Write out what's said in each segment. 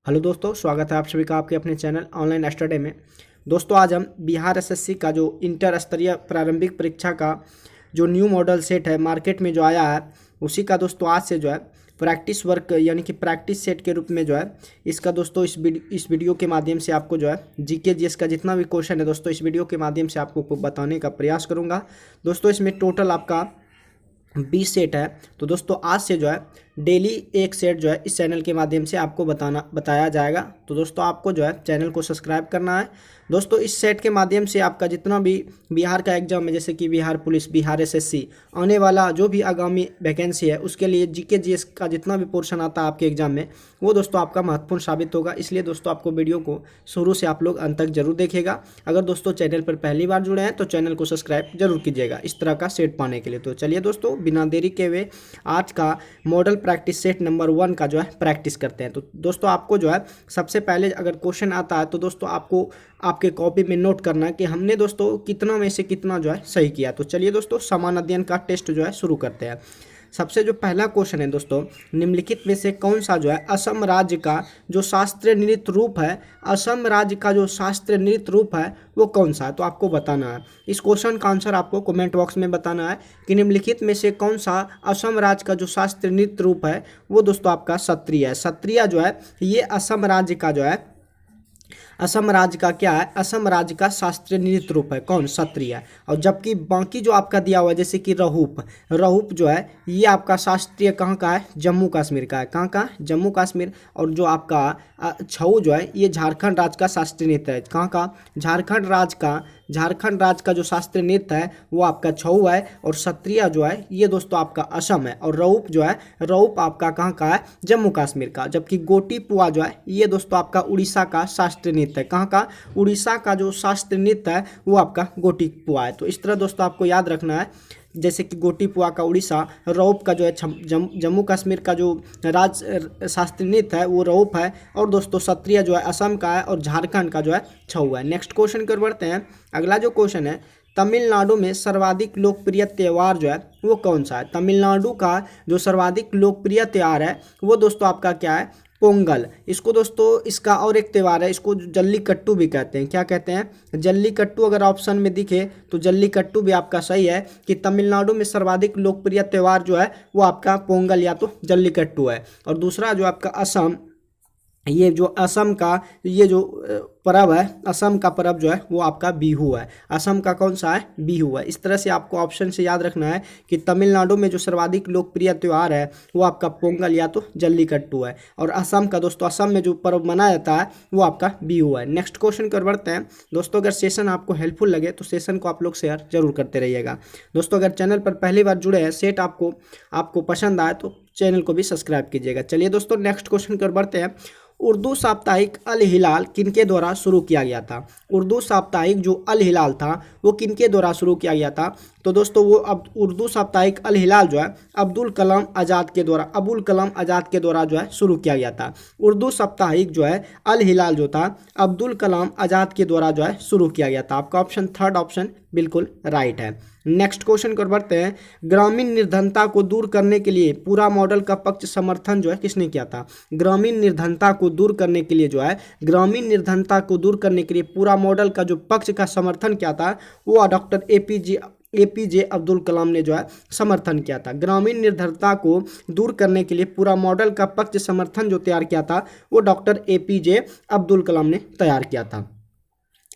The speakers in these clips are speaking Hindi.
हेलो दोस्तों, स्वागत है आप सभी का आपके अपने चैनल ऑनलाइन स्टडी में। दोस्तों आज हम बिहार एसएससी का जो इंटर स्तरीय प्रारंभिक परीक्षा का जो न्यू मॉडल सेट है मार्केट में जो आया है उसी का दोस्तों आज से जो है प्रैक्टिस वर्क यानी कि प्रैक्टिस सेट के रूप में जो है इसका दोस्तों इस वीडियो के माध्यम से आपको जो है जीके जीएस का जितना भी क्वेश्चन है दोस्तों इस वीडियो के माध्यम से आपको बताने का प्रयास करूँगा। दोस्तों इसमें टोटल आपका 20 सेट है। तो दोस्तों आज से जो है डेली एक सेट जो है इस चैनल के माध्यम से आपको बताया जाएगा। तो दोस्तों आपको जो है चैनल को सब्सक्राइब करना है। दोस्तों इस सेट के माध्यम से आपका जितना भी बिहार का एग्जाम है जैसे कि बिहार पुलिस, बिहार एसएससी, आने वाला जो भी आगामी वैकेंसी है उसके लिए जीके जीएस का जितना भी पोर्शन आता है आपके एग्जाम में वो दोस्तों आपका महत्वपूर्ण साबित होगा। इसलिए दोस्तों आपको वीडियो को शुरू से आप लोग अंत तक जरूर देखिएगा। अगर दोस्तों चैनल पर पहली बार जुड़े हैं तो चैनल को सब्सक्राइब जरूर कीजिएगा इस तरह का सेट पाने के लिए। तो चलिए दोस्तों बिना देरी के हुए आज का मॉडल प्रैक्टिस सेट नंबर 1 का जो है प्रैक्टिस करते हैं। तो दोस्तों आपको जो है सबसे पहले अगर क्वेश्चन आता है तो दोस्तों आपको आपके कॉपी में नोट करना है कि हमने दोस्तों कितना में से कितना जो है सही किया। तो चलिए दोस्तों समान अध्ययन का टेस्ट जो है शुरू करते हैं। सबसे जो पहला क्वेश्चन है दोस्तों, निम्नलिखित में से कौन सा जो है असम राज्य का जो शास्त्रीय नृत्य रूप है, असम राज्य का जो शास्त्रीय नृत्य रूप है वो कौन सा है। तो आपको बताना है इस क्वेश्चन का आंसर आपको कमेंट बॉक्स में बताना है कि निम्नलिखित में से कौन सा असम राज्य का जो शास्त्रीय नृत्य रूप है वो दोस्तों आपका सत्रिय है। सत्रिय जो है ये असम राज्य का जो है असम राज्य का क्या है, असम राज्य का शास्त्रीय नृत्य रूप है कौन, सत्रिय है। और जबकि बाकी जो आपका दिया हुआ है जैसे कि रहूप जो है ये आपका शास्त्रीय कहाँ का है, जम्मू कश्मीर का है। कहाँ का, जम्मू कश्मीर। और जो आपका छऊ जो है ये झारखंड राज्य का शास्त्रीय नृत्य है। कहाँ का, झारखंड राज्य का जो शास्त्रीय नृत्य है वो आपका छऊ है। और सत्रिय जो है ये दोस्तों आपका असम है। और रऊप जो है, रऊप आपका कहाँ का है, जम्मू कश्मीर का। जबकि गोटी पुआ जो है ये दोस्तों आपका उड़ीसा का शास्त्रीय नृत्य है। कहाँ का, उड़ीसा का जो शास्त्रीय नृत्य है वो आपका गोटी पुआ है। तो इस तरह दोस्तों आपको याद रखना है जैसे कि गोटी पुआ का उड़ीसा, रऊप का जो है जम्मू कश्मीर का जो राज्य शास्त्रीय नृत्य है वो रऊप है। और दोस्तों सत्रिय जो है असम का है और झारखंड का जो है छऊ है। नेक्स्ट क्वेश्चन की ओर बढ़ते हैं। अगला जो क्वेश्चन है, तमिलनाडु में सर्वाधिक लोकप्रिय त्यौहार जो है वो कौन सा है। तमिलनाडु का जो सर्वाधिक लोकप्रिय त्यौहार है वो दोस्तों आपका क्या है, पोंगल। इसको दोस्तों इसका और एक त्यौहार है, इसको जल्लीकट्टू भी कहते हैं। क्या कहते हैं, जल्लीकट्टू। अगर ऑप्शन में दिखे तो जल्लीकट्टू भी आपका सही है कि तमिलनाडु में सर्वाधिक लोकप्रिय त्यौहार जो है वो आपका पोंगल या तो जल्लीकट्टू है। और दूसरा जो आपका असम, ये जो असम का ये जो पर्व है, असम का पर्व जो है वो आपका बिहू है। असम का कौन सा है, बिहू है। इस तरह से आपको ऑप्शन से याद रखना है कि तमिलनाडु में जो सर्वाधिक लोकप्रिय त्यौहार है वो आपका पोंगल या तो जल्लीकट्टू है। और असम का दोस्तों, असम में जो पर्व मनाया जाता है वो आपका बिहू है। नेक्स्ट क्वेश्चन कर बढ़ते हैं। दोस्तों अगर सेशन आपको हेल्पफुल लगे तो सेशन को आप लोग शेयर जरूर करते रहिएगा। दोस्तों अगर चैनल पर पहली बार जुड़े हैं, सेट आपको पसंद आए तो चैनल को भी सब्सक्राइब कीजिएगा। चलिए दोस्तों नेक्स्ट क्वेश्चन कर बढ़ते हैं। उर्दू साप्ताहिक अल हिलाल किनके द्वारा शुरू किया गया था। उर्दू साप्ताहिक जो अल हिलाल था वो किनके द्वारा शुरू किया गया था। तो दोस्तों वो अब उर्दू साप्ताहिक अल हिलाल जो है अब्दुल कलाम आज़ाद के द्वारा जो है शुरू किया गया था। उर्दू साप्ताहिक जो है अल हिलाल जो था अब्दुल कलाम आज़ाद के द्वारा जो है शुरू किया गया था। आपका ऑप्शन थर्ड ऑप्शन बिल्कुल राइट है। नेक्स्ट क्वेश्चन कर बढ़ते हैं। ग्रामीण निर्धनता को दूर करने के लिए पूरा मॉडल का पक्ष समर्थन जो है किसने किया था। ग्रामीण निर्धनता को दूर करने के लिए जो है, ग्रामीण निर्धनता को दूर करने के लिए पूरा मॉडल का जो पक्ष का समर्थन किया था वो डॉक्टर एपीजे अब्दुल कलाम ने जो है समर्थन किया था। ग्रामीण निर्धनता को दूर करने के लिए पूरा मॉडल का पक्ष समर्थन जो तैयार किया था वो डॉक्टर एपीजे अब्दुल कलाम ने तैयार किया था।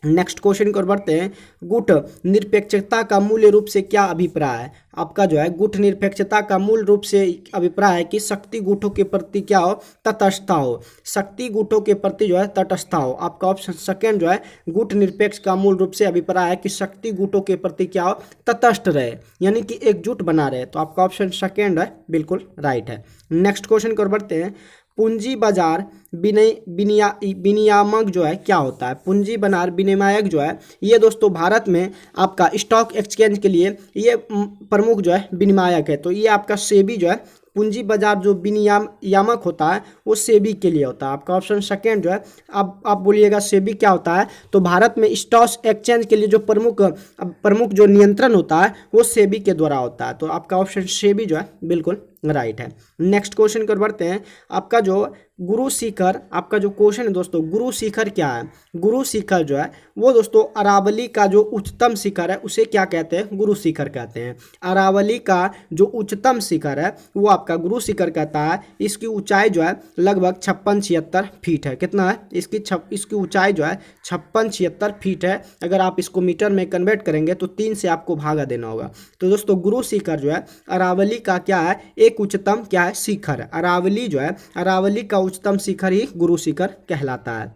नेक्स्ट क्वेश्चन को बढ़ते हैं। गुट निरपेक्षता का मूल रूप से क्या अभिप्राय है। आपका जो है गुट निरपेक्षता का मूल रूप से अभिप्राय है कि शक्ति गुटों के प्रति क्या हो, तटस्थता हो। शक्ति गुटों के प्रति जो है तटस्थता हो। आपका ऑप्शन सेकेंड जो है गुट निरपेक्ष का मूल रूप से अभिप्राय है कि शक्ति गुटों के प्रति क्या हो, तटस्थ रहे यानी कि एकजुट बना रहे। तो आपका ऑप्शन सेकेंड है बिल्कुल राइट है। नेक्स्ट क्वेश्चन को बढ़ते हैं। पूंजी बाजार विनियामक जो है क्या होता है। पूंजी बाजार विनियामक जो है ये दोस्तों भारत में आपका स्टॉक एक्सचेंज के लिए ये प्रमुख जो है विनियामक है। तो ये आपका सेबी जो है पूंजी बाजार जो विनियामक होता है वो सेबी के लिए होता है। आपका ऑप्शन सेकेंड जो है, अब आप बोलिएगा सेबी क्या होता है। तो भारत में स्टॉक एक्सचेंज के लिए जो प्रमुख जो नियंत्रण होता है वो सेबी के द्वारा होता है। तो आपका ऑप्शन सेबी जो है बिल्कुल राइट है। नेक्स्ट क्वेश्चन कर बढ़ते हैं। आपका जो गुरु शिखर, आपका जो क्वेश्चन है दोस्तों, गुरु शिखर क्या है? गुरु शिखर जो है वो दोस्तों अरावली का जो उच्चतम शिखर है उसे क्या कहते हैं? गुरु शिखर कहते हैं। अरावली का जो उच्चतम शिखर है वो आपका गुरु शिखर कहता है। इसकी ऊंचाई जो है लगभग 56-76 फीट है। कितना है? इसकी ऊंचाई जो है 56-76 फीट है। अगर आप इसको मीटर में कन्वर्ट करेंगे तो 3 से आपको भागा देना होगा। तो दोस्तों गुरु शिखर जो है अरावली का क्या है? एक उच्चतम क्या है? शिखर है। अरावली जो है, अरावली का उच्चतम शिखर ही गुरु शिखर कहलाता है।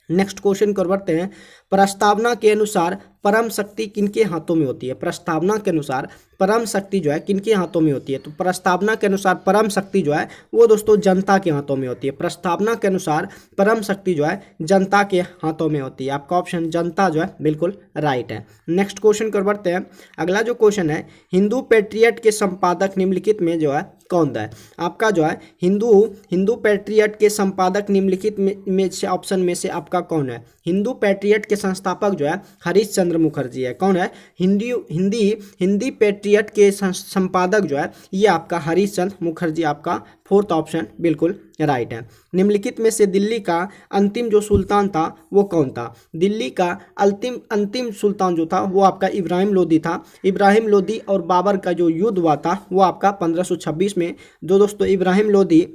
नेक्स्ट क्वेश्चन कर बढ़ते हैं। प्रस्तावना के अनुसार परम शक्ति किनके हाथों में होती है? प्रस्तावना के अनुसार परम शक्ति जो है किनके हाथों में होती है? तो प्रस्तावना के अनुसार परम शक्ति जो है वो दोस्तों जनता के हाथों में होती है। प्रस्तावना के अनुसार परम शक्ति जो है जनता के हाथों में होती है। आपका ऑप्शन जनता जो है बिल्कुल राइट है। नेक्स्ट क्वेश्चन कर बढ़ते हैं। अगला जो क्वेश्चन है, हिंदू पेट्रियट के संपादक निम्नलिखित में जो है कौन है? आपका जो है हिंदू पेट्रियट के संपादक निम्नलिखित में से ऑप्शन में से आपका कौन है? हिंदू पेट्रियट के संस्थापक जो है हरीश चंद्र मुखर्जी है। कौन है? हिंदी पेट्रियट के संपादक जो है ये आपका हरीश चंद्र मुखर्जी। आपका फोर्थ ऑप्शन बिल्कुल राइट है। निम्नलिखित में से दिल्ली का अंतिम जो सुल्तान था वो कौन था? दिल्ली का अंतिम सुल्तान जो था वो आपका इब्राहिम लोदी था। इब्राहिम लोदी और बाबर का जो युद्ध हुआ था वो आपका 1526 में, जो दोस्तों इब्राहिम लोदी,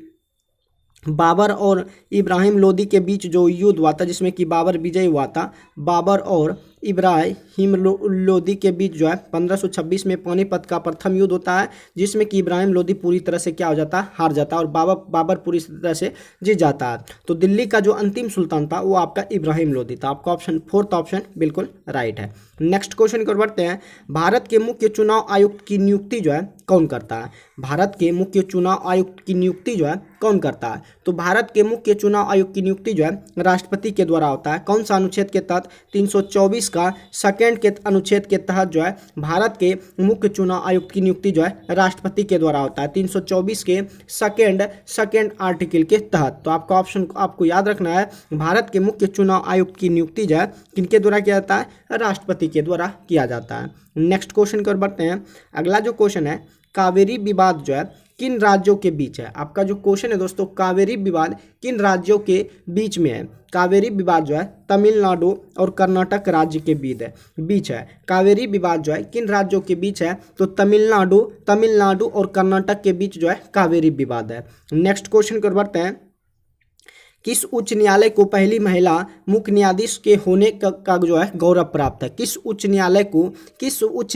बाबर और इब्राहिम लोदी के बीच जो युद्ध हुआ था जिसमें कि बाबर विजय हुआ था। बाबर और इब्राहिम लोदी के बीच जो है 1526 में पानीपत का प्रथम युद्ध होता है जिसमें कि इब्राहिम लोदी पूरी तरह से क्या हो जाता है? हार जाता है और बाबर पूरी तरह से जीत जाता है। तो दिल्ली का जो अंतिम सुल्तान था वो आपका इब्राहिम लोदी था। आपका ऑप्शन फोर्थ ऑप्शन बिल्कुल राइट है। नेक्स्ट क्वेश्चन कर बढ़ते हैं। भारत के मुख्य चुनाव आयुक्त की नियुक्ति जो है कौन करता है? भारत के मुख्य चुनाव आयुक्त की नियुक्ति जो है कौन करता है? तो भारत के मुख्य चुनाव आयुक्त की नियुक्ति जो है राष्ट्रपति के द्वारा होता है। कौन सा अनुच्छेद के तहत? 324 का सेकंड के अनुच्छेद के तहत जो है भारत के मुख्य चुनाव आयुक्त की नियुक्ति जो है राष्ट्रपति के द्वारा होता है। 324 के सेकंड आर्टिकल के तहत। तो आपका ऑप्शन आपको याद रखना है, भारत के मुख्य चुनाव आयुक्त की नियुक्ति जो है किनके द्वारा किया जाता है? राष्ट्रपति के द्वारा किया जाता है। नेक्स्ट क्वेश्चन कर बढ़ते हैं। अगला जो क्वेश्चन है, कावेरी विवाद जो है किन राज्यों के बीच है? आपका जो क्वेश्चन है दोस्तों, कावेरी विवाद किन राज्यों के बीच में है? कावेरी विवाद जो है तमिलनाडु और कर्नाटक राज्य के बीच है। कावेरी विवाद जो है किन राज्यों के बीच है? तो तमिलनाडु और कर्नाटक के बीच जो है कावेरी विवाद है। नेक्स्ट क्वेश्चन कर बढ़ते हैं। किस उच्च न्यायालय को पहली महिला मुख्य न्यायाधीश के होने का जो है गौरव प्राप्त है? किस उच्च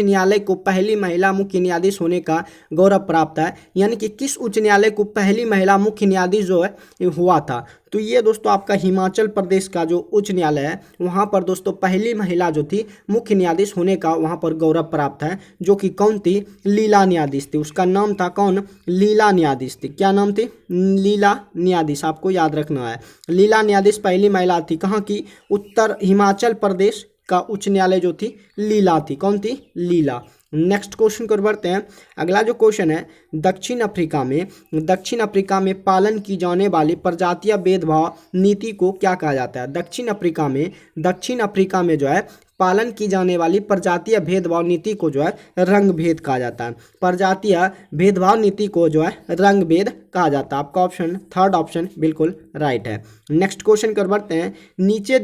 न्यायालय को पहली महिला मुख्य न्यायाधीश होने का गौरव प्राप्त है? यानी कि किस उच्च न्यायालय को पहली महिला मुख्य न्यायाधीश जो है हुआ था? तो ये दोस्तों आपका हिमाचल प्रदेश का जो उच्च न्यायालय है वहाँ पर दोस्तों पहली महिला जो थी मुख्य न्यायाधीश होने का वहाँ पर गौरव प्राप्त है, जो कि कौन थी? लीला न्यायाधीश थी। उसका नाम था कौन? लीला न्यायाधीश थी। क्या नाम थी? लीला न्यायाधीश। आपको याद रखना है, लीला न्यायाधीश पहली महिला थी। कहाँ की? उत्तर हिमाचल प्रदेश का उच्च न्यायालय जो थी लीला थी। कौन थी? लीला। नेक्स्ट क्वेश्चन कर बढ़ते हैं। अगला जो क्वेश्चन है, दक्षिण अफ्रीका में पालन की जाने वाली प्रजातीय भेदभाव नीति को क्या कहा जाता है? दक्षिण अफ्रीका में जो है पालन की जाने वाली प्रजातीय भेदभाव नीति को जो है रंग भेद कहा जाता है। प्रजातीय भेदभाव नीति को जो है रंग भेद कहा जाता है। आपका ऑप्शन थर्ड ऑप्शन बिल्कुल राइट है। नेक्स्ट क्वेश्चन कर बढ़ते हैं। नीचे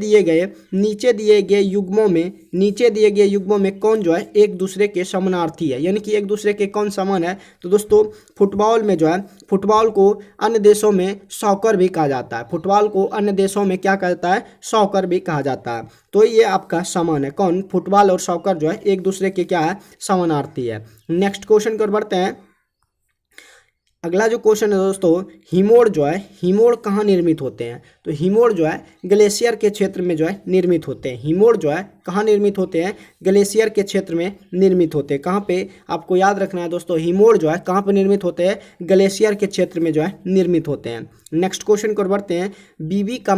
दिए गए युग्मों में कौन जो है एक दूसरे के समानार्थी है? यानी कि एक दूसरे के कौन समान है? तो दोस्तों फुटबॉल में जो है, फुटबॉल को अन्य देशों में सॉकर भी कहा जाता है। फुटबॉल को अन्य देशों में क्या कहता है? सॉकर भी कहा जाता है। तो ये आपका समान है। कौन? फुटबॉल और सॉकर जो है एक दूसरे के क्या है? समानार्थी है। नेक्स्ट क्वेश्चन कर बढ़ते हैं। अगला जो क्वेश्चन है दोस्तों, हिमोड़ कहाँ निर्मित होते हैं? तो हिमोड़ जो है ग्लेशियर के क्षेत्र में जो है निर्मित होते हैं। हिमोड़ जो है कहाँ निर्मित होते हैं? ग्लेशियर के क्षेत्र में निर्मित होते हैं। कहाँ पे? आपको याद रखना है दोस्तों, हिमोड़ जो है कहाँ पे निर्मित होते हैं? ग्लेशियर के क्षेत्र में जो है निर्मित होते हैं। नेक्स्ट क्वेश्चन को बढ़ते हैं। बीबी का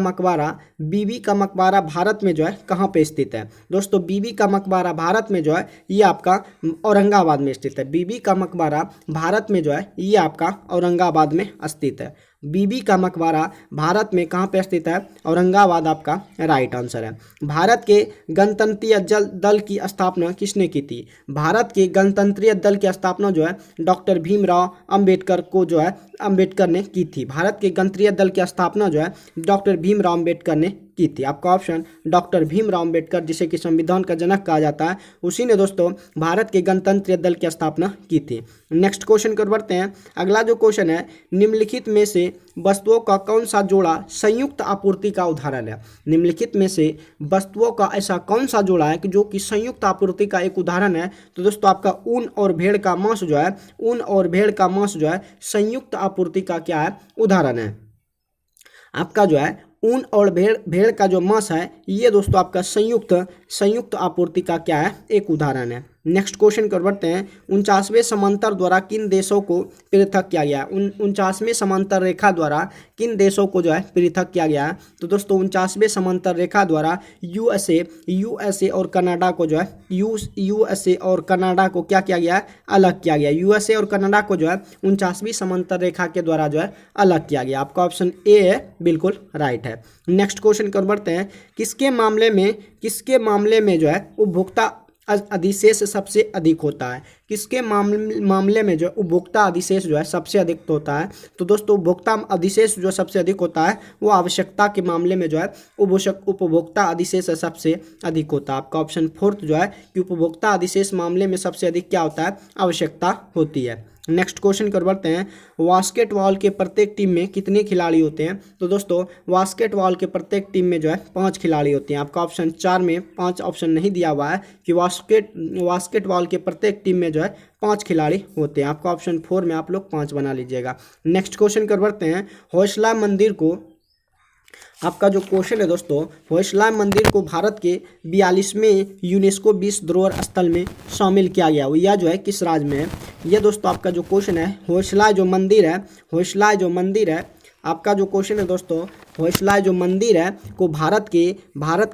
मकबरा भारत में जो है कहाँ पे स्थित है? दोस्तों बीबी का मकबरा भारत में जो है ये आपका औरंगाबाद में स्थित है। बीबी का मकबरा भारत में जो है ये आपका औरंगाबाद में स्थित है। बीबी का मकबरा भारत में कहाँ पे स्थित है? औरंगाबाद आपका राइट आंसर है। भारत के गणतंत्रीय दल की स्थापना किसने की थी? भारत के गणतंत्रीय दल की स्थापना जो है डॉक्टर भीमराव अंबेडकर को जो है अंबेडकर ने की थी। भारत के गणतंत्रीय दल की स्थापना जो है डॉक्टर भीमराव अंबेडकर ने की थी। आपका ऑप्शन डॉक्टर भीमराव अंबेडकर, जिसे कि संविधान का जनक कहा जाता है, उसी ने दोस्तों भारत के गणतंत्रीय दल की स्थापना की थी। नेक्स्ट क्वेश्चन कर बढ़ते हैं। अगला जो क्वेश्चन है, निम्नलिखित में से वस्तुओं का कौन सा जोड़ा संयुक्त आपूर्ति का उदाहरण है? निम्नलिखित में से वस्तुओं का ऐसा कौन सा जोड़ा है कि जो कि संयुक्त आपूर्ति का एक उदाहरण है? तो दोस्तों आपका ऊन और भेड़ का मांस जो है, ऊन और भेड़ का मांस जो है संयुक्त आपूर्ति का क्या है? उदाहरण है। आपका जो है ऊन और भेड़ का जो मांस है, ये दोस्तों आपका संयुक्त आपूर्ति का क्या है? एक उदाहरण है। नेक्स्ट क्वेश्चन कर बढ़ते हैं। 49वें समांतर द्वारा किन देशों को पृथक किया गया? 49वें समांतर रेखा द्वारा किन देशों को जो है पृथक किया गया है? तो दोस्तों 49वें समांतर रेखा द्वारा यूएसए और कनाडा को जो है यूएसए और कनाडा को क्या किया गया है? अलग किया गया। यूएसए और कनाडा को जो है 49वीं समांतर रेखा के द्वारा जो है अलग किया गया। आपका ऑप्शन ए है, बिल्कुल राइट है। नेक्स्ट क्वेश्चन कर बढ़ते हैं। किसके मामले में जो है उपभोक्ता अधिशेष सबसे अधिक होता है? किसके मामले में जो उपभोक्ता अधिशेष जो है सबसे अधिक होता है? तो दोस्तों उपभोक्ता अधिशेष जो सबसे अधिक होता है वो आवश्यकता के मामले में जो है उपभोक्ता अधिशेष सबसे अधिक होता है। आपका ऑप्शन फोर्थ जो है कि उपभोक्ता अधिशेष मामले में सबसे अधिक क्या होता है? आवश्यकता होती है। नेक्स्ट क्वेश्चन कर बढ़ते हैं। बास्केटबॉल के प्रत्येक टीम में कितने खिलाड़ी होते हैं? तो दोस्तों बास्केटबॉल के प्रत्येक टीम में जो है 5 खिलाड़ी होते हैं। आपका ऑप्शन 4 में 5 ऑप्शन नहीं दिया हुआ है कि बास्केटबॉल के प्रत्येक टीम में जो है 5 खिलाड़ी होते हैं। आपका ऑप्शन 4 में आप लोग 5 बना लीजिएगा। नेक्स्ट क्वेश्चन कर बढ़ते हैं। होयसला मंदिर को, आपका जो क्वेश्चन है दोस्तों, होयसला मंदिर को भारत के 42वें यूनेस्को विश्व धरोहर स्थल में शामिल किया गया, वो यह जो है किस राज्य में है? यह दोस्तों आपका जो क्वेश्चन है, होयसला जो मंदिर है, आपका जो क्वेश्चन है दोस्तों, होयसला जो मंदिर है को भारत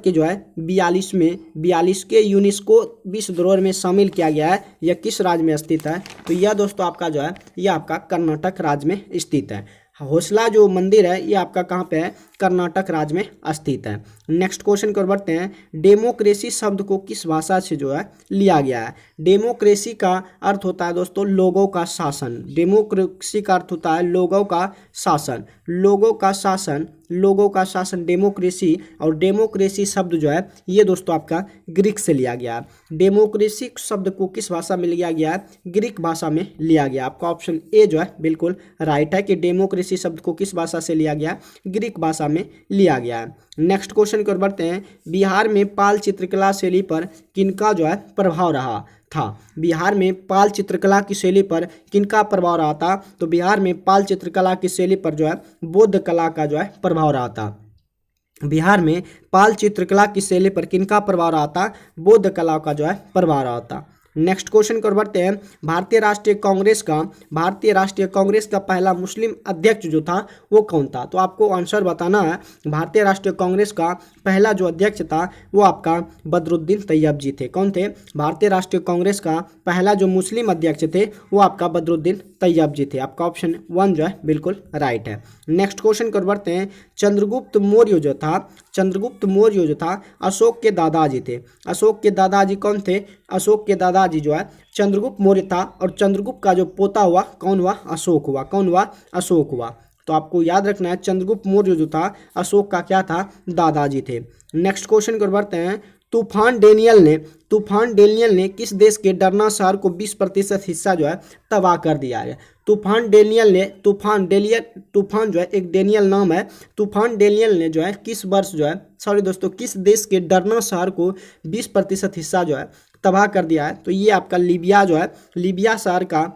के जो है 42 के यूनेस्को विश्व धरोहर में शामिल किया गया है। यह किस राज्य में स्थित है? तो यह दोस्तों आपका जो है यह आपका कर्नाटक राज्य में स्थित है। होयसला जो मंदिर है ये आपका कहाँ पे है? कर्नाटक राज्य में स्थित है। नेक्स्ट क्वेश्चन कर बढ़ते हैं। डेमोक्रेसी शब्द को किस भाषा से जो है लिया गया है? डेमोक्रेसी का अर्थ होता है दोस्तों लोगों का शासन। डेमोक्रेसी का अर्थ होता है लोगों का शासन, डेमोक्रेसी। और डेमोक्रेसी शब्द जो है ये दोस्तों आपका ग्रीक से लिया गया है। डेमोक्रेसी शब्द को किस भाषा में लिया गया है? ग्रीक भाषा में लिया गया। आपका ऑप्शन ए जो है बिल्कुल राइट है कि डेमोक्रेसी शब्द को किस भाषा से लिया गया? ग्रीक भाषा में लिया गया है। नेक्स्ट क्वेश्चन कर बढ़ते हैं। बिहार में पाल चित्रकला शैली पर किनका जो है प्रभाव रहा था? बिहार में पाल चित्रकला की शैली पर किनका प्रभाव रहा था? तो बिहार में पाल चित्रकला की शैली पर जो है बौद्ध कला का जो है प्रभाव रहा था। बिहार में पाल चित्रकला की शैली पर किनका प्रभाव रहा था? बौद्ध कला का जो है प्रभाव रहा था। नेक्स्ट क्वेश्चन कर बढ़ते हैं। भारतीय राष्ट्रीय कांग्रेस का पहला मुस्लिम अध्यक्ष जो था वो कौन था? तो आपको आंसर बताना है। भारतीय राष्ट्रीय कांग्रेस का पहला जो अध्यक्ष था वो आपका बदरुद्दीन तैयब जी थे। कौन थे? भारतीय राष्ट्रीय कांग्रेस का पहला जो मुस्लिम अध्यक्ष थे वो आपका बदरुद्दीन तैयब जी थे। आपका ऑप्शन 1 जो है बिल्कुल राइट है। नेक्स्ट क्वेश्चन कर बढ़ते हैं। चंद्रगुप्त मौर्य जो था अशोक के दादाजी थे। अशोक के दादाजी कौन थे? अशोक के दादाजी जो है चंद्रगुप्त मौर्य था। और चंद्रगुप्त का जो पोता हुआ कौन हुआ? अशोक हुआ। तो आपको याद रखना है चंद्रगुप्त मौर्य जो था अशोक का क्या था? दादाजी थे। नेक्स्ट क्वेश्चन कर बढ़ते हैं। तूफान डेनियल ने किस देश के डरना शहर को 20% हिस्सा जो है तबाह कर दिया है? तूफान जो है एक डेनियल नाम है। तूफान डेनियल ने जो है किस देश के डरना शहर को 20% हिस्सा जो है तबाह कर दिया है? तो ये आपका लीबिया शहर का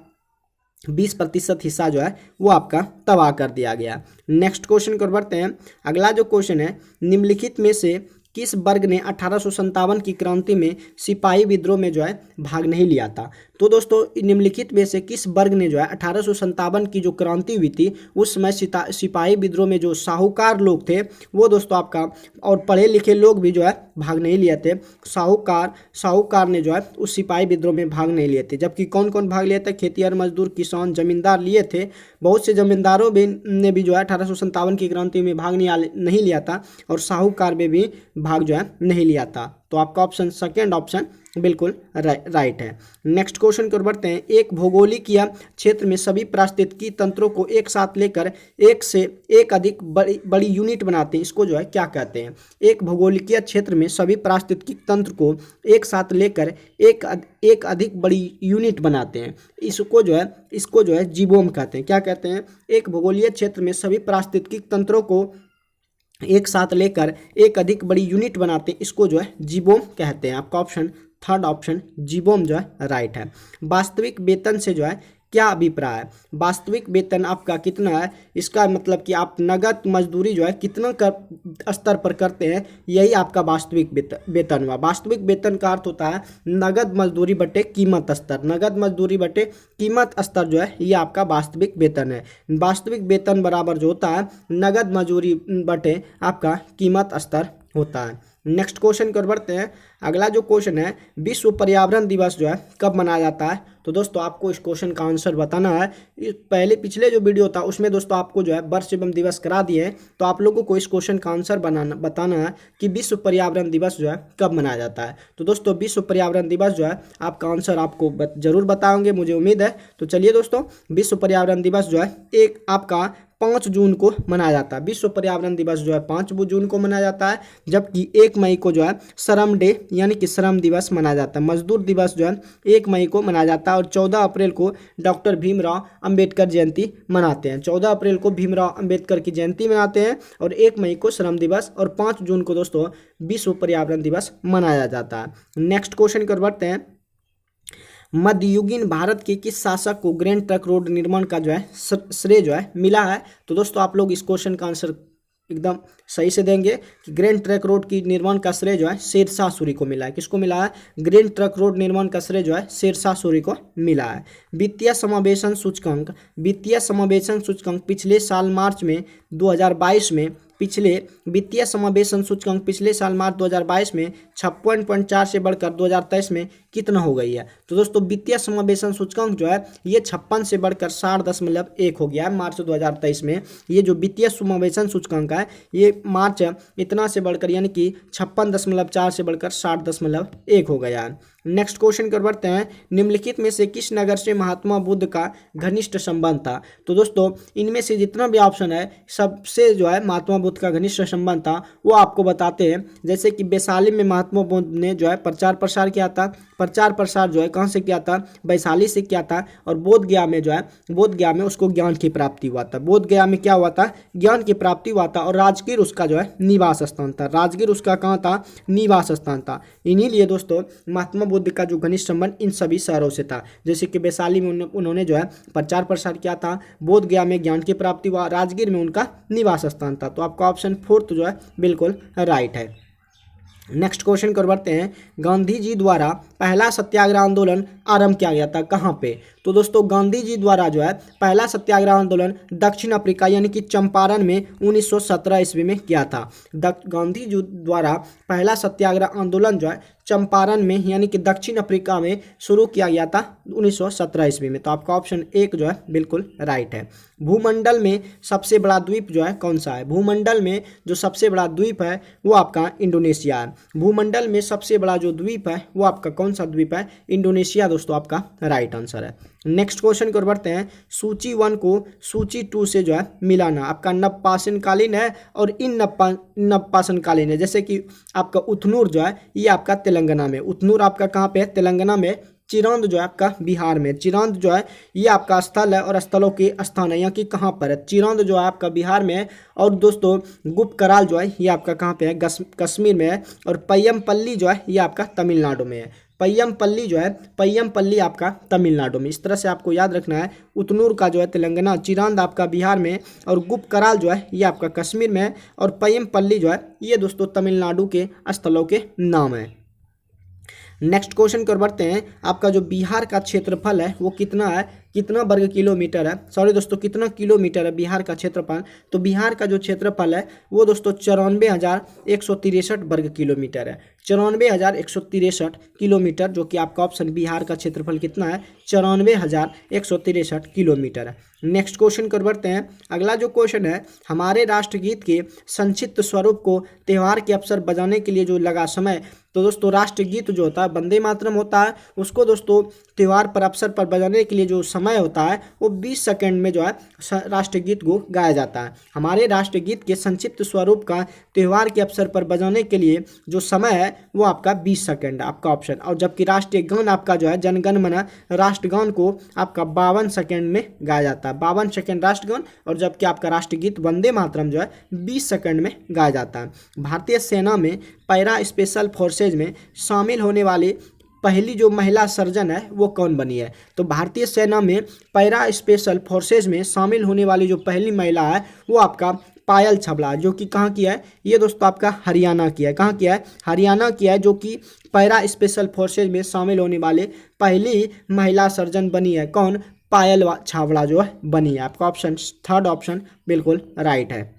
20% हिस्सा जो है वो आपका तबाह कर दिया गया। नेक्स्ट क्वेश्चन कर बढ़ते हैं। अगला जो क्वेश्चन है, निम्नलिखित में से किस वर्ग ने 1857 की क्रांति में सिपाही विद्रोह में जो है भाग नहीं लिया था? तो दोस्तों निम्नलिखित में से किस वर्ग ने जो है 1857 की जो क्रांति हुई थी उस समय सिपाही विद्रोह में जो साहूकार लोग थे वो दोस्तों आपका और पढ़े लिखे लोग भी जो है भाग नहीं लिए थे। साहूकार ने जो है उस सिपाही विद्रोह में भाग नहीं लिए थे। जबकि कौन कौन भाग लिए थे? खेतिहर, मजदूर, किसान, जमींदार लिए थे। बहुत से जमींदारों ने भी जो है 1857 की क्रांति में भाग नहीं लिया था, और साहूकार में भी भाग जो है नहीं लिया था। तो आपका ऑप्शन सेकेंड ऑप्शन बिल्कुल राइट है। नेक्स्ट क्वेश्चन की ओर बढ़ते हैं। एक भौगोलिकीय क्षेत्र में सभी पारिस्थितिकी तंत्रों को एक साथ लेकर एक से एक अधिक बड़ी यूनिट बनाते हैं, इसको जो है क्या कहते हैं? एक भौगोलिकीय क्षेत्र में सभी पारिस्थितिकी तंत्र को एक साथ लेकर एक अधिक बड़ी यूनिट बनाते हैं, इसको जो है जीवोम कहते हैं। क्या कहते हैं? एक भौगोलिक क्षेत्र में सभी पारिस्थितिकी तंत्रों को एक साथ लेकर एक अधिक बड़ी यूनिट बनाते हैं, इसको जो है जीवोम कहते हैं। आपका ऑप्शन थर्ड ऑप्शन जीवोम जो है राइट है। वास्तविक वेतन से जो है क्या अभिप्राय है? वास्तविक वेतन आपका कितना है, इसका मतलब कि आप नगद मजदूरी जो है कितना स्तर पर करते हैं, यही आपका वास्तविक वेतन हुआ। वास्तविक वेतन का अर्थ होता है नगद मजदूरी बटे कीमत स्तर। नगद मजदूरी बटे कीमत स्तर जो है ये आपका वास्तविक वेतन है। वास्तविक वेतन बराबर जो होता है नगद मजदूरी बटे आपका कीमत स्तर होता है। नेक्स्ट क्वेश्चन की ओर बढ़ते हैं। अगला जो क्वेश्चन है, विश्व पर्यावरण दिवस जो है कब मनाया जाता है? तो दोस्तों आपको इस क्वेश्चन का आंसर बताना है। पिछले जो वीडियो था उसमें दोस्तों आपको जो है वर्ष एवं दिवस करा दिए हैं, तो आप लोगों को इस क्वेश्चन का आंसर बताना है कि विश्व पर्यावरण दिवस जो है कब मनाया जाता है। तो दोस्तों विश्व पर्यावरण दिवस जो है आपका आंसर आपको जरूर बताओगे, मुझे उम्मीद है। तो चलिए दोस्तों, विश्व पर्यावरण दिवस जो है एक आपका 5 जून को मनाया जाता है। विश्व पर्यावरण दिवस जो है 5 जून को मनाया जाता है, जबकि 1 मई को जो है श्रम डे यानी कि श्रम दिवस मनाया जाता है। मजदूर दिवस जो है 1 मई को मनाया जाता है, और 14 अप्रैल को डॉक्टर भीमराव अंबेडकर जयंती मनाते हैं। 14 अप्रैल को भीमराव अंबेडकर की जयंती मनाते हैं, और 1 मई को श्रम दिवस, और 5 जून को दोस्तों विश्व पर्यावरण दिवस मनाया जाता है। नेक्स्ट क्वेश्चन की ओर बढ़ते हैं। मध्ययुगीन भारत के किस शासक को ग्रैंड ट्रंक रोड निर्माण का जो है श्रेय जो है मिला है? तो दोस्तों आप लोग इस क्वेश्चन का आंसर एकदम सही से देंगे कि ग्रैंड ट्रंक रोड की निर्माण का श्रेय जो है शेरशाह सूरी को मिला है। किसको मिला है? ग्रैंड ट्रंक रोड निर्माण का श्रेय जो है शेरशाह सूरी को मिला है। वित्तीय समावेशन सूचकांक पिछले साल मार्च में 2022 में वित्तीय समावेशन सूचकांक पिछले साल मार्च 2022 में 56.4 से बढ़कर 2023 में कितना हो गई है? तो दोस्तों वित्तीय समावेशन सूचकांक जो है ये 56 से बढ़कर 60.1 हो गया है मार्च 2023 में। ये जो वित्तीय समावेशन सूचकांक है ये मार्च इतना से बढ़कर यानी कि 56.4 से बढ़कर 60.1 हो गया है। नेक्स्ट क्वेश्चन कर बढ़ते हैं। निम्नलिखित में से किस नगर से महात्मा बुद्ध का घनिष्ठ संबंध था? तो दोस्तों इनमें से जितना भी ऑप्शन है सबसे जो है महात्मा बुद्ध का घनिष्ठ संबंध था वो आपको बताते हैं। जैसे कि वैशाली में महात्मा बुद्ध ने जो है प्रचार प्रसार किया था। प्रचार प्रसार जो है कहाँ से किया था? वैशाली से किया था। और बोध गया में उसको ज्ञान की प्राप्ति हुआ था। बोध गया में क्या हुआ था? ज्ञान की प्राप्ति हुआ था। और राजगीर उसका जो है निवास स्थान था। राजगीर उसका कहाँ था? निवास स्थान था। इन्हीं लिए दोस्तों महात्मा बुद्ध का जो घनिष्ठ संबंध इन सभी शहरों से था। जैसे कि वैशाली में उन्होंने जो है प्रचार प्रसार किया था, बोध गया में ज्ञान की प्राप्ति हुआ, राजगीर में उनका निवास स्थान था। तो आपका ऑप्शन 4 जो है बिल्कुल राइट है। नेक्स्ट क्वेश्चन कर बढ़ते हैं। गांधी जी द्वारा पहला सत्याग्रह आंदोलन आरंभ किया गया था कहाँ पे? तो दोस्तों गांधी जी द्वारा जो है पहला सत्याग्रह आंदोलन दक्षिण अफ्रीका यानी कि चंपारण में 1917 ईस्वी में किया था। गांधी जी द्वारा पहला सत्याग्रह आंदोलन जो है चंपारण में यानी कि दक्षिण अफ्रीका में शुरू किया गया था 1917 ईस्वी में। तो आपका ऑप्शन 1 जो है बिल्कुल राइट है। भूमंडल में सबसे बड़ा द्वीप जो है कौन सा है? भूमंडल में जो सबसे बड़ा द्वीप है वो आपका इंडोनेशिया है। भूमंडल में सबसे बड़ा जो द्वीप है वो आपका कौन सा द्वीप है? इंडोनेशिया दोस्तों आपका राइट आंसर है। नेक्स्ट क्वेश्चन की ओर बढ़ते हैं। सूची 1 को सूची 2 से जो है मिलाना। आपका नवपाषाण कालीन है और इन नवपाषाण कालीन है। जैसे कि आपका उथनूर जो है ये आपका तेलंगाना में, उथनूर आपका कहाँ पे है? तेलंगाना में। चिरांद जो है आपका बिहार में। चिरांद जो है ये आपका स्थल है और स्थलों के स्थान है, यहाँ की कहाँ पर है? चिरांद जो है आपका बिहार में है। और दोस्तों गुप्त कराल जो है ये आपका कहाँ पे है? कश्मीर में है। और पय्यमपल्ली जो है ये आपका तमिलनाडु में है। पय्यमपल्ली आपका तमिलनाडु में। इस तरह से आपको याद रखना है। उतनूर का जो है तेलंगाना, चिरांद आपका बिहार में, और गुप्त कराल जो है ये आपका कश्मीर में है, और पय्यमपल्ली जो है ये दोस्तों तमिलनाडु के स्थलों के नाम है। नेक्स्ट क्वेश्चन की ओर बढ़ते हैं। आपका जो बिहार का क्षेत्रफल है वो कितना है? कितना वर्ग किलोमीटर है, सॉरी दोस्तों कितना किलोमीटर है बिहार का क्षेत्रफल, तो बिहार का जो क्षेत्रफल है वो दोस्तों 94,163 वर्ग किलोमीटर है। 94,163 किलोमीटर, जो कि आपका ऑप्शन बिहार का क्षेत्रफल कितना है, 94,163 किलोमीटर है। नेक्स्ट क्वेश्चन कर बढ़ते हैं। अगला जो क्वेश्चन है, हमारे राष्ट्रगीत के संक्षिप्त स्वरूप को त्यौहार के अवसर बजाने के लिए जो लगा समय, तो दोस्तों राष्ट्रगीत जो होता है वंदे मातरम होता है, उसको दोस्तों त्यौहार पर अवसर पर बजाने के लिए जो समय होता है वो 20 सेकंड में जो है राष्ट्रगीत को गाया जाता है। हमारे राष्ट्रगीत के संक्षिप्त स्वरूप का त्यौहार के अवसर पर बजाने के लिए जो समय है वो आपका 20 सेकंड है आपका ऑप्शन। और जबकि राष्ट्रीय गान आपका जो है जनगण मन राष्ट्रगान को आपका 52 सेकंड में गाया जाता है, 52 सेकंड राष्ट्रगान, और जबकि आपका राष्ट्रगीत वंदे मातरम जो है 20 सेकंड में गाया जाता है। भारतीय सेना में पैरा स्पेशल फोर्सेज में शामिल होने वाली पहली जो महिला सर्जन है वो कौन बनी है, तो भारतीय सेना में पैरा स्पेशल फोर्सेज में शामिल होने वाली जो पहली महिला है वो आपका पायल छबला, जो कि कहाँ की है, ये दोस्तों आपका हरियाणा की है। कहाँ की है, हरियाणा की है, जो कि पैरा स्पेशल फोर्सेज में शामिल होने वाले पहली महिला सर्जन बनी है। कौन, पायल छाबड़ा जो है बनी है। आपका ऑप्शन थर्ड ऑप्शन बिल्कुल राइट है।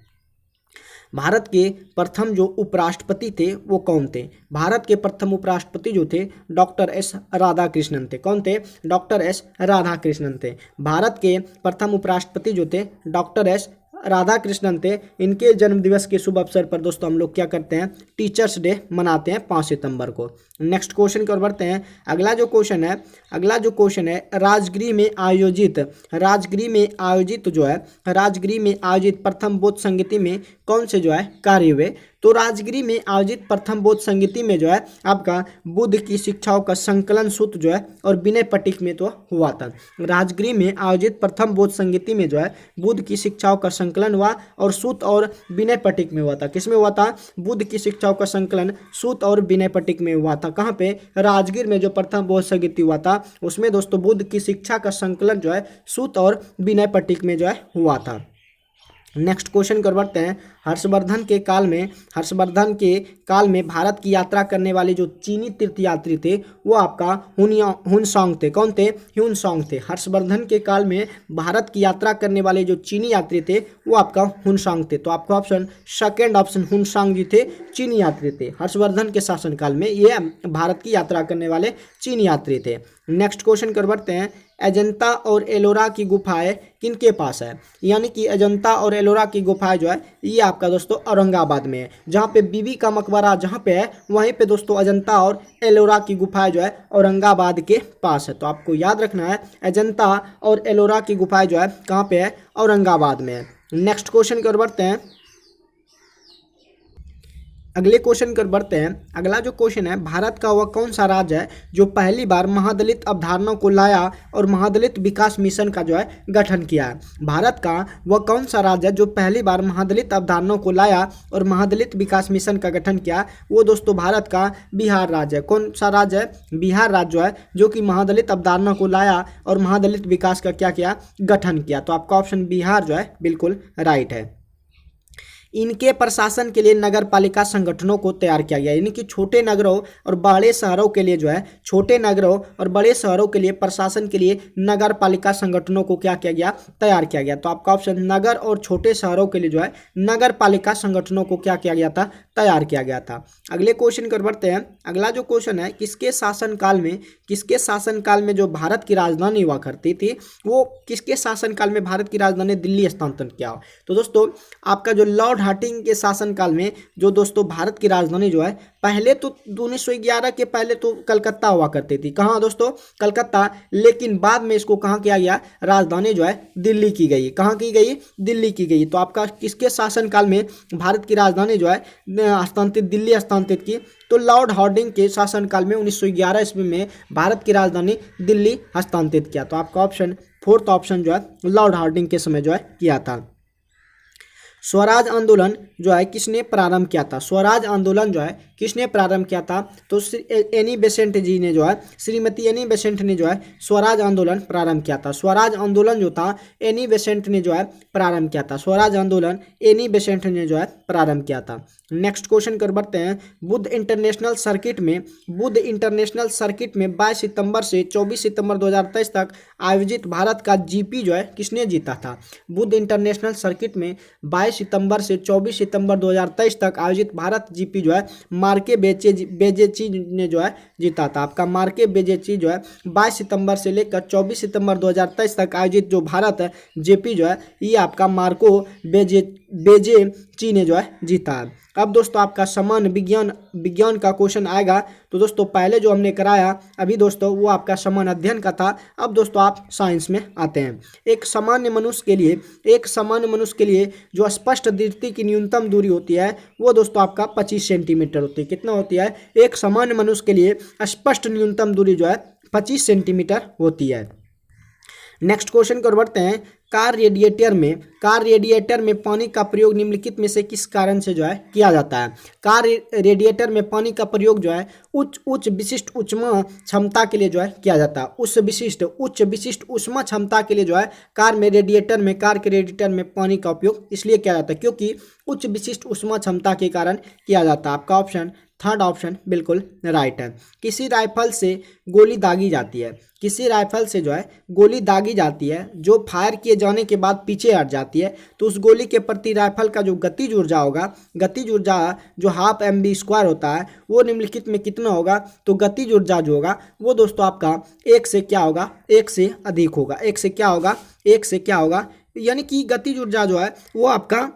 भारत के प्रथम जो उपराष्ट्रपति थे वो कौन थे, भारत के प्रथम उपराष्ट्रपति जो थे डॉक्टर एस राधाकृष्णन थे। कौन थे, डॉक्टर एस राधाकृष्णन थे। भारत के प्रथम उपराष्ट्रपति जो थे डॉक्टर एस राधाकृष्णन थे। इनके जन्म दिवस के शुभ अवसर पर दोस्तों हम लोग क्या करते हैं, टीचर्स डे मनाते हैं 5 सितंबर को। नेक्स्ट क्वेश्चन की ओर बढ़ते हैं। अगला जो क्वेश्चन है राजगीर में आयोजित प्रथम बौद्ध संगीति में कौन से जो है कार्य हुए, तो राजगीर में आयोजित प्रथम बौद्ध संगीति में जो है आपका बुद्ध की शिक्षाओं का संकलन सूत्र जो है और विनय पिटक में तो हुआ था। राजगीर में आयोजित प्रथम बौद्ध संगीति में जो है बुद्ध की शिक्षाओं का संकलन हुआ और सूत और विनय पिटक में हुआ था। किसमें हुआ था, बुद्ध की शिक्षाओं का संकलन सूत और विनय पिटक में हुआ था। कहाँ पे, राजगीर में जो प्रथम बौद्ध संगीति हुआ था उसमें दोस्तों बुद्ध की शिक्षा का संकलन जो है सूत और विनय पिटक में जो है हुआ था। नेक्स्ट क्वेश्चन कर बढ़ते हैं। हर्षवर्धन के काल में भारत की यात्रा करने वाले जो चीनी तीर्थयात्री थे वो आपका हुनसांग थे। कौन थे, हुनसांग थे। हर्षवर्धन के काल में भारत की यात्रा करने वाले जो चीनी यात्री थे वो आपका हुनसांग थे। तो आपका ऑप्शन सेकेंड ऑप्शन हुनसांग जी थे, चीनी यात्री थे। हर्षवर्धन के शासनकाल में ये भारत की यात्रा करने वाले चीनी यात्री थे। नेक्स्ट क्वेश्चन कर बढ़ते हैं। अजंता और एलोरा की गुफाएं किनके पास है, यानी कि अजंता और एलोरा की गुफाएं जो है ये आपका दोस्तों औरंगाबाद में है। जहाँ पे बीबी का मकबरा जहाँ पे है वहीं पे दोस्तों अजंता और एलोरा की गुफाएं जो है औरंगाबाद के पास है। तो आपको याद रखना है अजंता और एलोरा की गुफाएं जो है कहाँ पे है, औरंगाबाद में है। नेक्स्ट क्वेश्चन की ओर बढ़ते हैं। अगले क्वेश्चन कर बढ़ते हैं। अगला जो क्वेश्चन है, भारत का वह कौन सा राज्य है जो पहली बार महादलित अवधारणा को लाया और महादलित विकास मिशन का जो है गठन किया है। भारत का वह कौन सा राज्य है जो पहली बार महादलित अवधारणा को लाया और महादलित विकास मिशन का गठन किया, वो दोस्तों भारत का बिहार राज्य है। कौन सा राज्य है, बिहार राज्य है जो कि महादलित अवधारणा को लाया और महादलित विकास का क्या किया, गठन किया। तो आपका ऑप्शन बिहार जो है बिल्कुल राइट है। इनके प्रशासन के लिए नगर पालिका संगठनों को तैयार किया गया, यानी कि छोटे नगरों और बड़े शहरों के लिए जो है, छोटे नगरों और बड़े शहरों के लिए प्रशासन के लिए नगर पालिका संगठनों को क्या किया गया, तैयार किया गया। तो आपका ऑप्शन नगर और छोटे शहरों के लिए जो है नगर पालिका संगठनों को क्या किया गया था, तैयार किया गया था। अगले क्वेश्चन कर बढ़ते हैं। अगला जो क्वेश्चन है, किसके शासनकाल में जो भारत की राजधानी हुआ करती थी वो किसके शासनकाल में भारत की राजधानी दिल्ली स्थानांतरित किया हो, तो दोस्तों आपका जो लॉर्ड हार्डिंग के शासनकाल में जो दोस्तों भारत की राजधानी जो है पहले तो 1911 के पहले तो कलकत्ता हुआ करती थी। कहाँ दोस्तों, कलकत्ता, लेकिन बाद में इसको कहाँ किया गया, राजधानी जो है दिल्ली की गई। कहाँ की गई, दिल्ली की गई। तो आपका किसके शासनकाल में भारत की राजधानी जो है दिल्ली हस्तांतरित की, तो लॉर्ड हार्डिंग के शासनकाल में 1911 ईस्वी में भारत की राजधानी दिल्ली हस्तांतरित किया। तो आपका ऑप्शन फोर्थ ऑप्शन जो है लॉर्ड हार्डिंग के समय जो है किया था। स्वराज आंदोलन जो है किसने प्रारंभ किया था? स्वराज आंदोलन जो है किसने प्रारंभ किया था? तो एनी बेसेंट जी ने जो है, श्रीमती एनी बेसेंट ने जो है स्वराज आंदोलन प्रारंभ किया था। स्वराज आंदोलन जो था एनी बेसेंट ने जो है प्रारंभ किया था। स्वराज आंदोलन एनी बेसेंट ने जो है प्रारंभ किया था। नेक्स्ट क्वेश्चन कर बढ़ते हैं। बुद्ध इंटरनेशनल सर्किट में 22 सितंबर से 24 सितंबर 2023 तक आयोजित भारत का जीपी जो है किसने जीता था? बुद्ध इंटरनेशनल सर्किट में 22 सितंबर से 24 सितंबर 2023 तक आयोजित भारत जीपी जो है मार्के बेजेची ने जो है जीता था। आपका मार्के बेजेची जो है 22 सितंबर से लेकर 24 सितंबर 2023 तक आयोजित जो भारत जेपी जो है ये आपका मार्को बेजेची ने जो है जीता है। अब दोस्तों आपका सामान्य विज्ञान का क्वेश्चन आएगा। तो दोस्तों पहले जो हमने कराया अभी दोस्तों वो आपका सामान्य अध्ययन का था। अब दोस्तों आप साइंस में आते हैं। एक सामान्य मनुष्य के लिए जो स्पष्ट दृष्टि की न्यूनतम दूरी होती है वो दोस्तों आपका 25 सेंटीमीटर होती है। कितना होती है? एक सामान्य मनुष्य के लिए स्पष्ट न्यूनतम दूरी जो है 25 सेंटीमीटर होती है। नेक्स्ट क्वेश्चन को बढ़ते हैं। कार रेडिएटर में पानी का प्रयोग निम्नलिखित में से किस कारण से जो है किया जाता है? कार रेडिएटर में पानी का प्रयोग जो है उच्च विशिष्ट ऊष्मा क्षमता के लिए जो है किया जाता है। उच्च विशिष्ट ऊष्मा क्षमता के लिए जो है कार के रेडिएटर में पानी का उपयोग इसलिए किया जाता है क्योंकि उच्च विशिष्ट ऊष्मा क्षमता के कारण किया जाता है। आपका ऑप्शन थर्ड ऑप्शन बिल्कुल राइट है। किसी राइफल से गोली दागी जाती है जो फायर किए जाने के बाद पीछे हट जाती है तो उस गोली के प्रति राइफल का जो गतिज ऊर्जा जो ½ mv² होता है वो निम्नलिखित में कितना होगा? तो गतिज ऊर्जा जो होगा वो दोस्तों आपका 1 से क्या होगा? 1 से अधिक होगा। 1 से क्या होगा? यानी कि गतिज ऊर्जा जो है वो आपका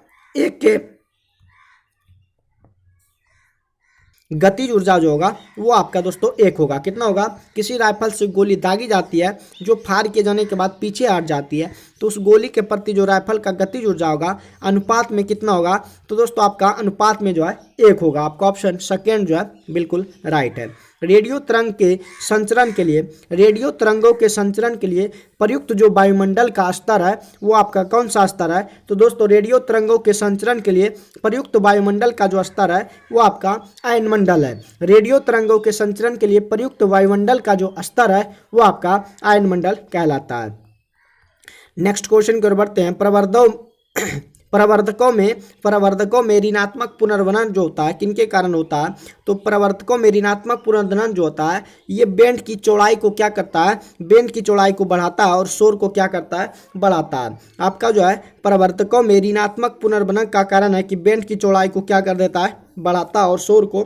गतिज ऊर्जा जो होगा वो आपका दोस्तों 1 होगा। कितना होगा? किसी राइफल से गोली दागी जाती है जो फायर किए जाने के बाद पीछे हट जाती है तो उस गोली के प्रति जो राइफल का गतिज ऊर्जा होगा अनुपात में कितना होगा? तो दोस्तों आपका अनुपात में जो है 1 होगा। आपका ऑप्शन सेकेंड जो है बिल्कुल राइट है। रेडियो तरंगों के संचरण के लिए प्रयुक्त जो वायुमंडल का स्तर है वो आपका कौन सा स्तर है? तो दोस्तों रेडियो तरंगों के संचरण के लिए प्रयुक्त वायुमंडल का जो स्तर है वो आपका आयनमंडल है। रेडियो तरंगों के संचरण के लिए प्रयुक्त वायुमंडल का जो स्तर है वो आपका आयनमंडल कहलाता है। नेक्स्ट क्वेश्चन की ओर बढ़ते हैं। प्रवर्धकों में ऋणात्मक पुनर्वनन जो होता है किनके कारण होता है? तो प्रवर्धकों में ऋणात्मक पुनर्वनन जो होता है ये बैंड की चौड़ाई को क्या करता है? बैंड की चौड़ाई को बढ़ाता है और शोर को क्या करता है? बढ़ाता है। आपका जो है प्रवर्धकों में ऋणात्मक पुनर्वनन का कारण है कि बैंड की चौड़ाई को क्या कर देता है? बढ़ाता है और शोर को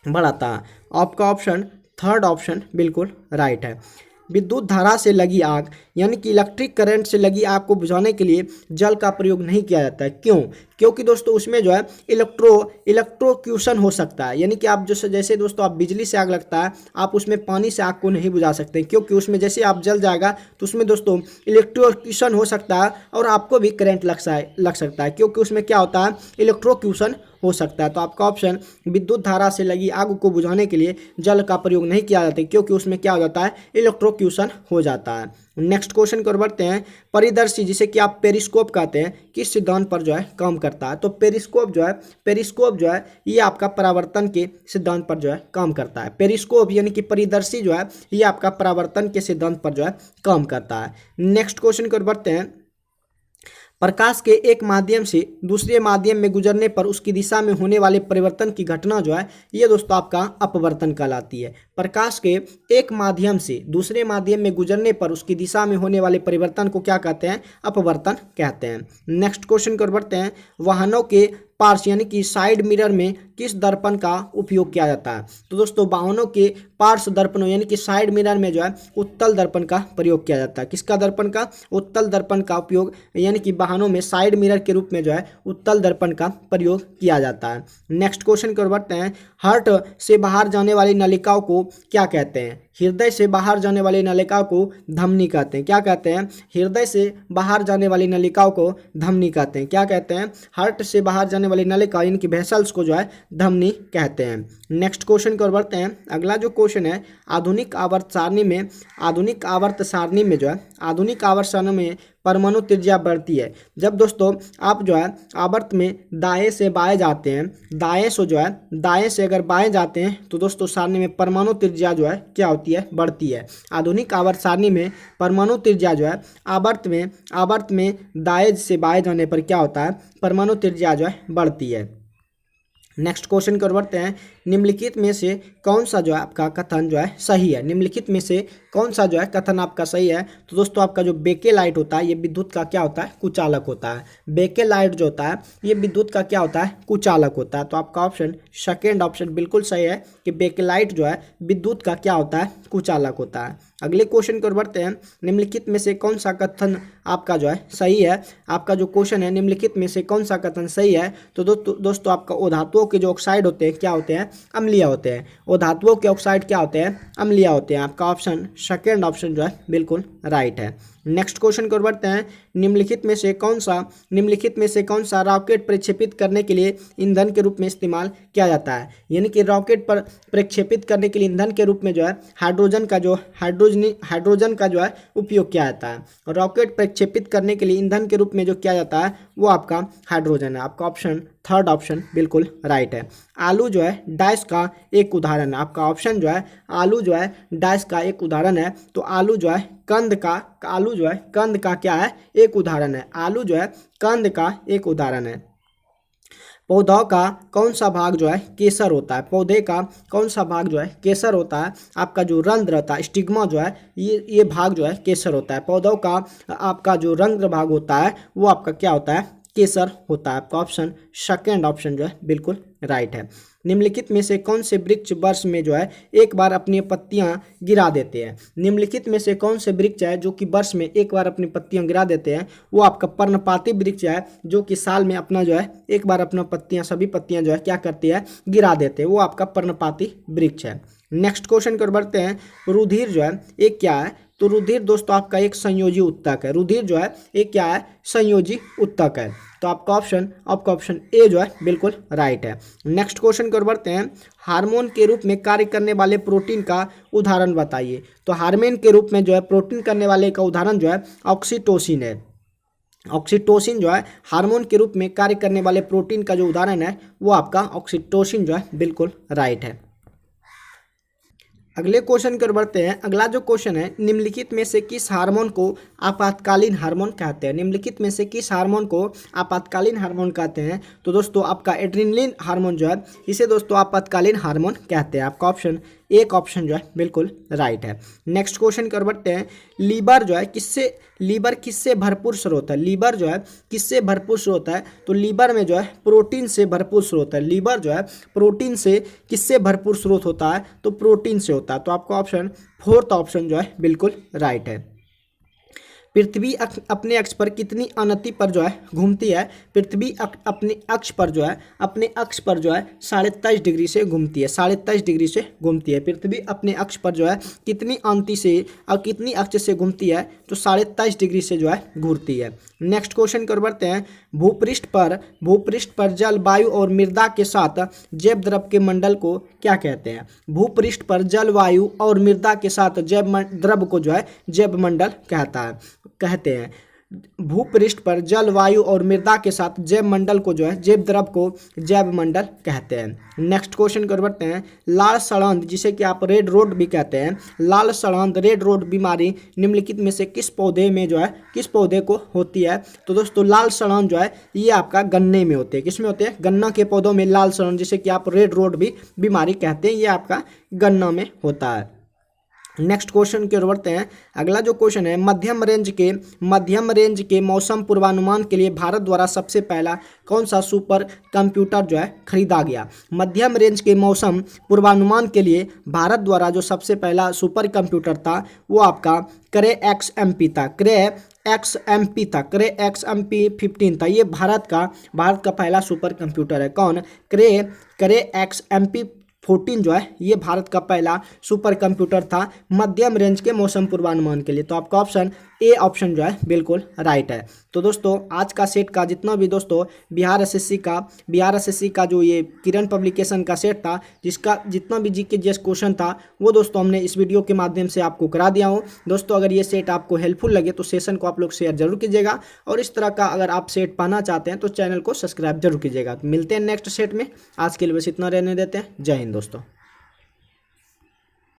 बढ़ाता है। आपका ऑप्शन थर्ड ऑप्शन बिल्कुल राइट है। विद्युत धारा से लगी आग यानी कि इलेक्ट्रिक करंट से लगी आग को बुझाने के लिए जल का प्रयोग नहीं किया जाता है। क्यों? क्योंकि दोस्तों उसमें जो है इलेक्ट्रोक्यूशन हो सकता है। यानी कि आप जैसे दोस्तों आप बिजली से आग लगता है आप उसमें पानी से आग को नहीं बुझा सकते क्योंकि उसमें जैसे आप जल जाएगा तो उसमें दोस्तों इलेक्ट्रोक्यूशन हो सकता है और आपको भी करंट लग सकता है क्योंकि उसमें क्या होता है? इलेक्ट्रोक्यूशन हो सकता है। तो आपका ऑप्शन विद्युत धारा से लगी आग को बुझाने के लिए जल का प्रयोग नहीं किया जाता क्योंकि उसमें क्या हो जाता है? इलेक्ट्रोक्यूशन हो जाता है। नेक्स्ट क्वेश्चन को बढ़ते हैं। परिदर्शी जिसे कि आप पेरिस्कोप कहते हैं किस सिद्धांत पर जो है काम करता है? तो पेरिस्कोप जो है ये आपका परावर्तन के सिद्धांत पर जो है काम करता है। पेरिस्कोप यानी कि परिदर्शी जो है ये आपका परावर्तन के सिद्धांत पर जो है काम करता है। नेक्स्ट क्वेश्चन को बढ़ते हैं। प्रकाश के एक माध्यम से दूसरे माध्यम में गुजरने पर उसकी दिशा में होने वाले परिवर्तन की घटना जो है ये दोस्तों आपका अपवर्तन कहलाती है। प्रकाश के एक माध्यम से दूसरे माध्यम में गुजरने पर उसकी दिशा में होने वाले परिवर्तन को क्या कहते हैं? अपवर्तन कहते हैं। नेक्स्ट क्वेश्चन को बढ़ते हैं। वाहनों के पार्श्व यानी कि साइड मिरर में किस दर्पण का उपयोग किया जाता है? तो दोस्तों वाहनों के पार्श्व दर्पणों यानी कि साइड मिरर में जो है उत्तल दर्पण का प्रयोग किया जाता है। किसका दर्पण का? उत्तल दर्पण का उपयोग यानी कि वाहनों में साइड मिरर के रूप में जो है उत्तल दर्पण का प्रयोग किया जाता है। नेक्स्ट क्वेश्चन को बढ़ते हैं। हार्ट से बाहर जाने वाली नलिकाओं को क्या कहते हैं? हृदय से बाहर जाने वाली नलिकाओं को धमनी कहते हैं। क्या कहते हैं? हृदय से बाहर जाने वाली नलिकाओं को धमनी कहते हैं। क्या कहते हैं? हार्ट से बाहर जाने वाली नलिका यानी कि वेसल्स को जो है धमनी कहते हैं। नेक्स्ट क्वेश्चन को बढ़ते हैं। अगला जो क्वेश्चन है आधुनिक आवर्त सारणी में परमाणु त्रिज्या बढ़ती है। जब दोस्तों आप जो है आवर्त में दाएं से बाएं जाते हैं, दाएं से अगर बाएं जाते हैं तो दोस्तों सारणी में परमाणु त्रिज्या जो है क्या होती है, बढ़ती है। आधुनिक आवर्त सारणी में परमाणु त्रिज्या जो है आवर्त में दाएं से बाएं जाने पर क्या होता है, परमाणु त्रिज्या जो है बढ़ती है। नेक्स्ट क्वेश्चन की ओर बढ़ते हैं। निम्नलिखित में से कौन सा जो है आपका कथन जो है सही है? निम्नलिखित में से कौन सा जो है कथन आपका सही है? तो दोस्तों आपका जो बेकेलाइट होता है ये विद्युत का क्या होता है, कुचालक होता है। बेकेलाइट जो होता है ये विद्युत का क्या होता है, कुचालक होता है। तो आपका ऑप्शन सेकेंड ऑप्शन बिल्कुल सही है कि बेकेलाइट जो है विद्युत का क्या होता है, कुचालक होता है। अगले क्वेश्चन की ओर बढ़ते हैं। निम्नलिखित में से कौन सा कथन आपका जो है सही है? आपका जो क्वेश्चन है निम्नलिखित में से कौन सा कथन सही है? तो दोस्तों आपका उधातुओं के जो ऑक्साइड होते हैं क्या होते हैं, अम्लीय होते हैं। उधातुओं के ऑक्साइड क्या होते हैं, अम्लीय होते हैं। आपका ऑप्शन सेकेंड ऑप्शन जो है बिल्कुल राइट है। नेक्स्ट क्वेश्चन की ओर बढ़ते हैं। निम्नलिखित में से कौन सा रॉकेट प्रक्षेपित करने के लिए ईंधन के रूप में इस्तेमाल किया जाता है? यानी कि रॉकेट पर प्रक्षेपित करने के लिए ईंधन के रूप में जो है हाइड्रोजन का जो है उपयोग किया जाता है। रॉकेट प्रक्षेपित करने के लिए ईंधन के रूप में जो किया जाता है वो आपका हाइड्रोजन है। आपका ऑप्शन थर्ड ऑप्शन बिल्कुल राइट है। आलू जो है डैश का एक उदाहरण है। आपका ऑप्शन जो है आलू जो है डैश का एक उदाहरण है। तो आलू जो है कंद का क्या है, एक उदाहरण है। आलू जो है कंद का एक उदाहरण है। पौधों का कौन सा भाग जो है केसर होता है? पौधे का कौन सा भाग जो है केसर होता है? आपका जो रंध्र होता है, स्टिग्मा जो है ये भाग जो है केसर होता है। पौधों का आपका जो रंध्र भाग होता है वो आपका क्या होता है, केसर होता है। आपका ऑप्शन सेकेंड ऑप्शन जो है बिल्कुल राइट है। निम्नलिखित में से कौन से वृक्ष वर्ष में जो है एक बार अपनी पत्तियां गिरा देते हैं? निम्नलिखित में से कौन से वृक्ष है जो कि वर्ष में एक बार अपनी पत्तियां गिरा देते हैं? वो आपका पर्णपाती वृक्ष है जो कि साल में अपना जो है एक बार अपना सभी पत्तियां जो है क्या करती है, गिरा देते हैं। वो आपका पर्णपाती वृक्ष है। नेक्स्ट क्वेश्चन की ओर बढ़ते हैं। रुधिर जो है एक क्या है? तो रुधिर दोस्तों आपका एक संयोजी उत्तक है। रुधिर जो है एक क्या है, संयोजी उत्तक है। तो आपका ऑप्शन ए जो है बिल्कुल राइट है। नेक्स्ट क्वेश्चन की ओर बढ़ते हैं। हार्मोन के रूप में कार्य करने वाले प्रोटीन का उदाहरण बताइए। तो हार्मोन के रूप में जो है प्रोटीन करने वाले का उदाहरण जो है ऑक्सीटोसिन है। ऑक्सीटोसिन जो है हार्मोन के रूप में कार्य करने वाले प्रोटीन का जो उदाहरण है वो आपका ऑक्सीटोसिन जो है बिल्कुल राइट है। अगले क्वेश्चन की ओर बढ़ते हैं। अगला जो क्वेश्चन है, निम्नलिखित में से किस हार्मोन को आपातकालीन हार्मोन कहते हैं? निम्नलिखित में से किस हार्मोन को आपातकालीन हार्मोन कहते हैं? तो दोस्तों आपका एड्रेनलिन हार्मोन जो है इसे दोस्तों आपातकालीन हार्मोन कहते हैं। आपका ऑप्शन एक ऑप्शन जो है बिल्कुल राइट है। नेक्स्ट क्वेश्चन की ओर बढ़ते हैं। लीवर किससे भरपूर स्रोत है? लीवर जो है किससे भरपूर स्रोत है? तो लीवर में जो है प्रोटीन से भरपूर स्रोत है। लीवर जो है प्रोटीन से किससे भरपूर स्रोत होता है? तो प्रोटीन से होता है। तो आपका ऑप्शन फोर्थ ऑप्शन जो है बिल्कुल राइट है। पृथ्वी अपने अक्ष पर कितनी अनति पर जो है घूमती है? पृथ्वी अपने अक्ष पर जो है 23.5 डिग्री से घूमती है। 23.5 डिग्री से घूमती है। पृथ्वी अपने अक्ष पर जो है कितनी अनति से और कितनी अक्ष से घूमती है? तो 23.5 डिग्री से जो है घूरती है। नेक्स्ट क्वेश्चन की ओर बढ़ते हैं। भूपृष्ठ पर जल, वायु और मृदा के साथ जैव द्रव के मंडल को क्या कहते हैं? भूपृष्ठ पर जल, वायु और मृदा के साथ जैव द्रव को जो है जैव मंडल कहते हैं। भूपृष्ठ पर जल, वायु और मृदा के साथ जैव मंडल को जो है जैव द्रव को जैव मंडल कहते हैं। नेक्स्ट क्वेश्चन की ओर बढ़ते हैं। लाल सड़ांध जिसे कि आप रेड रोड भी कहते हैं, लाल सड़ांध रेड रोड बीमारी निम्नलिखित में से किस पौधे को होती है? तो दोस्तों लाल सड़ांध जो है ये आपका गन्ने में होते हैं। किसमें होते हैं? गन्ना के पौधों में लाल सड़ांध जिसे कि आप रेड रोड भी बीमारी कहते हैं, ये आपका गन्ना में होता है। नेक्स्ट क्वेश्चन की ओर बढ़ते हैं। अगला जो क्वेश्चन है, मध्यम रेंज के मौसम पूर्वानुमान के लिए भारत द्वारा सबसे पहला कौन सा सुपर कंप्यूटर जो है खरीदा गया? मध्यम रेंज के मौसम पूर्वानुमान के लिए भारत द्वारा जो सबसे पहला सुपर कंप्यूटर था वो आपका क्रे XMP था। क्रे XMP 15 था। ये भारत का पहला सुपर कंप्यूटर है। कौन? क्रे XMP 14 जो है ये भारत का पहला सुपर कंप्यूटर था मध्यम रेंज के मौसम पूर्वानुमान के लिए। तो आपका ऑप्शन ए ऑप्शन जो है बिल्कुल राइट है। तो दोस्तों आज का सेट का जितना भी दोस्तों बिहार एसएससी का जो ये किरण पब्लिकेशन का सेट था, जिसका जितना भी जीके जीएस क्वेश्चन था वो दोस्तों हमने इस वीडियो के माध्यम से आपको करा दिया हूँ। दोस्तों अगर ये सेट आपको हेल्पफुल लगे तो सेशन को आप लोग शेयर जरूर कीजिएगा, और इस तरह का अगर आप सेट पाना चाहते हैं तो चैनल को सब्सक्राइब जरूर कीजिएगा। मिलते हैं नेक्स्ट सेट में, आज के लिए बस इतना रहने देते हैं। जय हिंद दोस्तों।